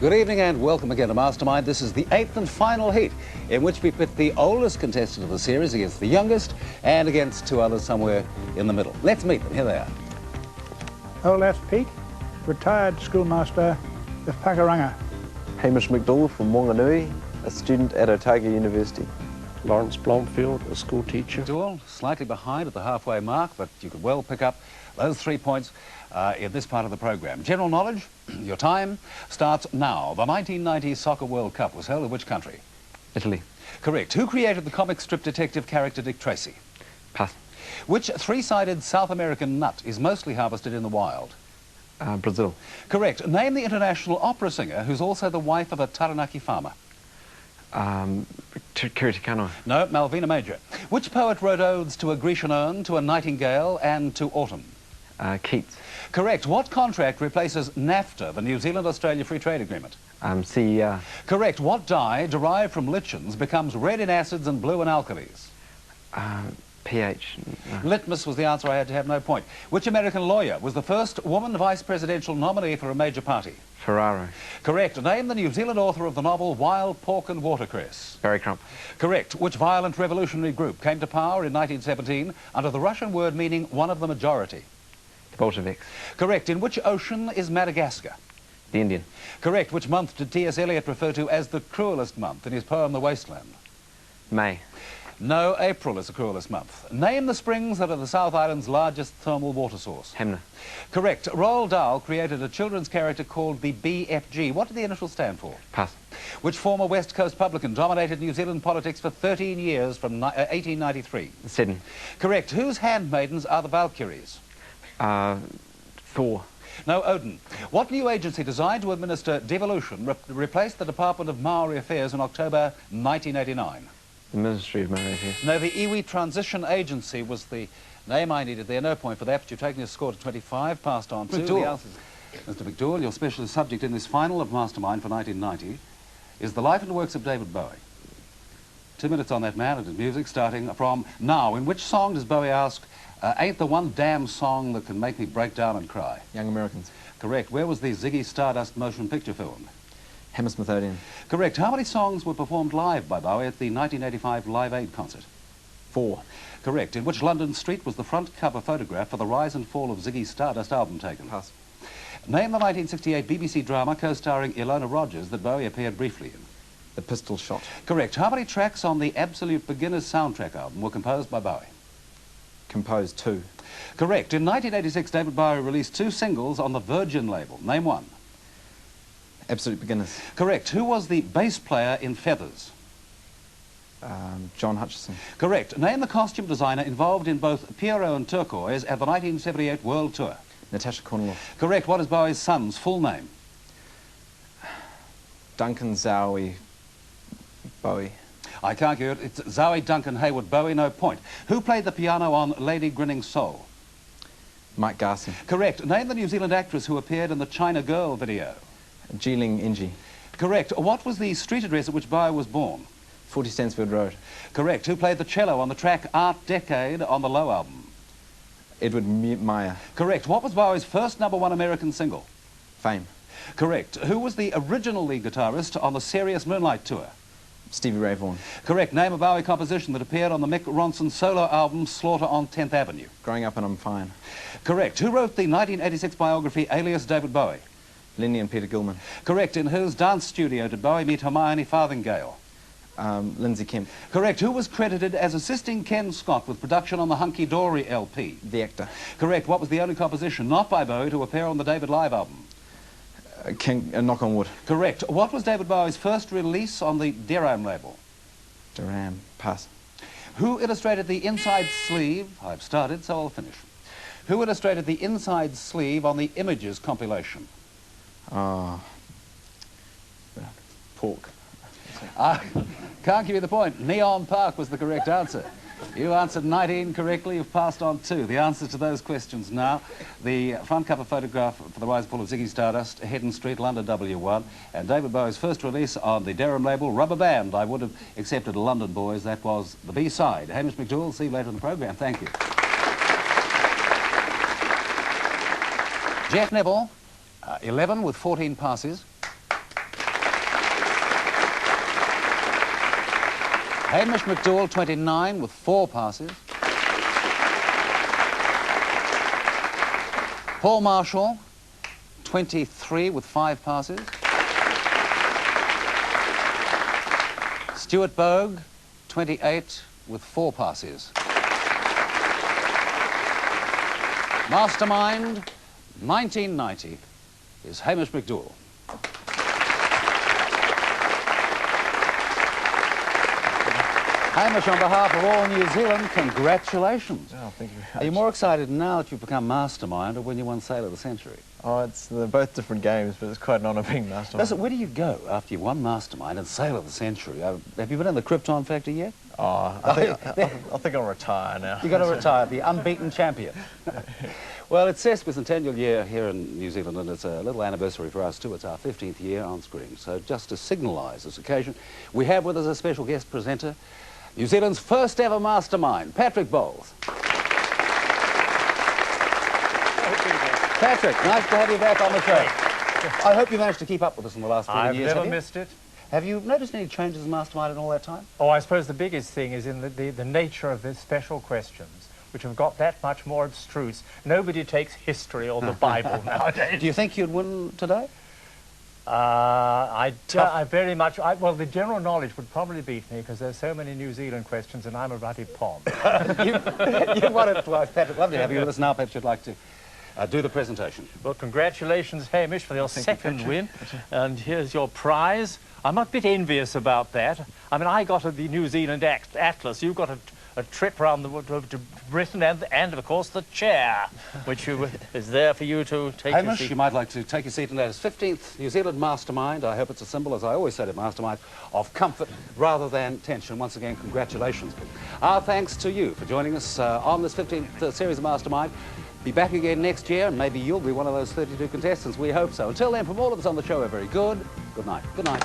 Good evening and welcome again to Mastermind. This is the 8th and final heat in which we pit the oldest contestant of the series against the youngest and against two others somewhere in the middle. Let's meet them. Here they are. Old Ass Pete, retired schoolmaster of Pakuranga. Hamish McDouall from Wanganui, a student at Otago University. Lawrence Blomfield, a school teacher. McDouall, slightly behind at the halfway mark, but you could well pick up those 3 points in this part of the program. General knowledge, your time starts now. The 1990 Soccer World Cup was held in which country? Italy. Correct. Who created the comic strip detective character Dick Tracy? Pass. Which three-sided South American nut is mostly harvested in the wild? Brazil. Correct. Name the international opera singer who's also the wife of a Taranaki farmer. Kiritikano. No, Malvina Major. Which poet wrote odes to a Grecian urn, to a nightingale and to autumn? Keats. Correct. What contract replaces NAFTA, the New Zealand-Australia Free Trade Agreement? CER. Correct. What dye derived from lichens becomes red in acids and blue in alkalis? pH. No. Litmus was the answer. I had to have no point. Which American lawyer was the first woman vice presidential nominee for a major party? Ferraro. Correct. Name the New Zealand author of the novel Wild Pork and Watercress. Barry Crump. Correct. Which violent revolutionary group came to power in 1917 under the Russian word meaning one of the majority? The Bolsheviks. Correct. In which ocean is Madagascar? The Indian. Correct. Which month did T.S. Eliot refer to as the cruelest month in his poem The Wasteland? May. No, April is the cruelest month. Name the springs that are the South Island's largest thermal water source. Hemner. Correct. Roald Dahl created a children's character called the BFG. What did the initials stand for? Pass. Which former West Coast publican dominated New Zealand politics for 13 years from 1893? Seddon. Correct. Whose handmaidens are the Valkyries? Thor. No, Odin. What new agency designed to administer devolution replaced the Department of Maori Affairs in October 1989? The Ministry of Maori Affairs. No, the Iwi Transition Agency was the name I needed there. No point for that, but you've taken your score to 25, passed on to the answers. Mr. McDouall, your specialist subject in this final of Mastermind for 1990 is the life and works of David Bowie. 2 minutes on that man and his music, starting from now. In which song does Bowie ask, ain't the one damn song that can make me break down and cry? Young Americans. Correct. Where was the Ziggy Stardust motion picture filmed? Hammersmith Odeon. Correct. How many songs were performed live by Bowie at the 1985 Live Aid concert? 4. Correct. In which London street was the front cover photograph for the Rise and Fall of Ziggy Stardust album taken? Pass. Name the 1968 BBC drama co-starring Ilona Rogers that Bowie appeared briefly in. The Pistol Shot. Correct. How many tracks on the Absolute Beginners soundtrack album were composed by Bowie? Composed 2. Correct. In 1986, David Bowie released 2 singles on the Virgin label. Name one. Absolute Beginners. Correct. Who was the bass player in Feathers? John Hutchison. Correct. Name the costume designer involved in both Pierrot and Turquoise at the 1978 World Tour. Natasha Cornwall. Correct. What is Bowie's son's full name? Duncan Zowie Bowie. I can't get it. It's Zoe Duncan Hayward Bowie, no point. Who played the piano on Lady Grinning Soul? Mike Garson. Correct. Name the New Zealand actress who appeared in the China Girl video. Geeling Ingie. Correct. What was the street address at which Bowie was born? 40 Stansfield Road. Correct. Who played the cello on the track Art Decade on the Low album? Edward Meyer. Correct. What was Bowie's first #1 American single? Fame. Correct. Who was the original lead guitarist on the Serious Moonlight Tour? Stevie Ray Vaughan. Correct. Name a Bowie composition that appeared on the Mick Ronson solo album Slaughter on 10th Avenue. Growing Up and I'm Fine. Correct. Who wrote the 1986 biography Alias David Bowie? Lindy and Peter Gilman. Correct. In whose dance studio did Bowie meet Hermione Farthingale? Lindsay Kemp. Correct. Who was credited as assisting Ken Scott with production on the Hunky Dory LP? The Actor. Correct. What was the only composition not by Bowie to appear on the David Live album? Knock on Wood. Correct. What was David Bowie's first release on the Deram label? Deram. Pass. Who illustrated the inside sleeve? I've started, so I'll finish. Who illustrated the inside sleeve on the Images compilation? Pork. I can't give you the point. Neon Park was the correct answer. You answered 19 correctly. You've passed on 2. The answers to those questions now. The front cover photograph for the Rise and Fall of Ziggy Stardust, Heddon Street, London W1, and David Bowie's first release on the Durham label, Rubber Band. I would have accepted London Boys. That was the B-side. Hamish McDouall, see you later in the program. Thank you. Jeff Neville, 11 with 14 passes. Hamish McDouall, 29, with 4 passes. Paul Marshall, 23, with 5 passes. Stuart Bogue, 28, with 4 passes. Mastermind, 1990, is Hamish McDouall. Hamish, on behalf of all New Zealand, congratulations. Oh, thank you very Are much. you more excited now that you've become Mastermind or when you won Sailor of the Century? Oh, they're both different games, but it's quite an honour being Mastermind. Listen, where do you go after you've won Mastermind and Sailor of the Century? Have you been in the Krypton factory yet? Oh, I think I'll retire now. You've got to retire, the unbeaten champion. Well, it's sesquicentennial year here in New Zealand, and it's a little anniversary for us too. It's our 15th year on screen. So just to signalise this occasion, we have with us a special guest presenter, New Zealand's first ever Mastermind, Patrick Bowles. Patrick, nice to have you back on the show. I hope you managed to keep up with us in the last 15 years. I've never missed it. Have you noticed any changes in Mastermind in all that time? Oh, I suppose the biggest thing is in the nature of the special questions, which have got that much more abstruse. Nobody takes history or the Bible nowadays. Do you think you'd win today? I very much, well, the general knowledge would probably beat me because there's so many New Zealand questions and I'm a ruddy pom. You won it twice, Patrick. Lovely to have you with us now. Perhaps you'd like to do the presentation. Well, congratulations, Hamish, for your second win. And here's your prize. I'm a bit envious about that. I mean, I got the New Zealand Atlas. You got a trip around to Britain and, of course, the chair, which is there for you to take your Hamish, seat. you might like to take your seat in that. 15th New Zealand Mastermind. I hope it's a symbol, as I always said at Mastermind, of comfort rather than tension. Once again, congratulations. Our thanks to you for joining us on this 15th series of Mastermind. Be back again next year, and maybe you'll be one of those 32 contestants. We hope so. Until then, from all of us on the show, a very good night. Good night.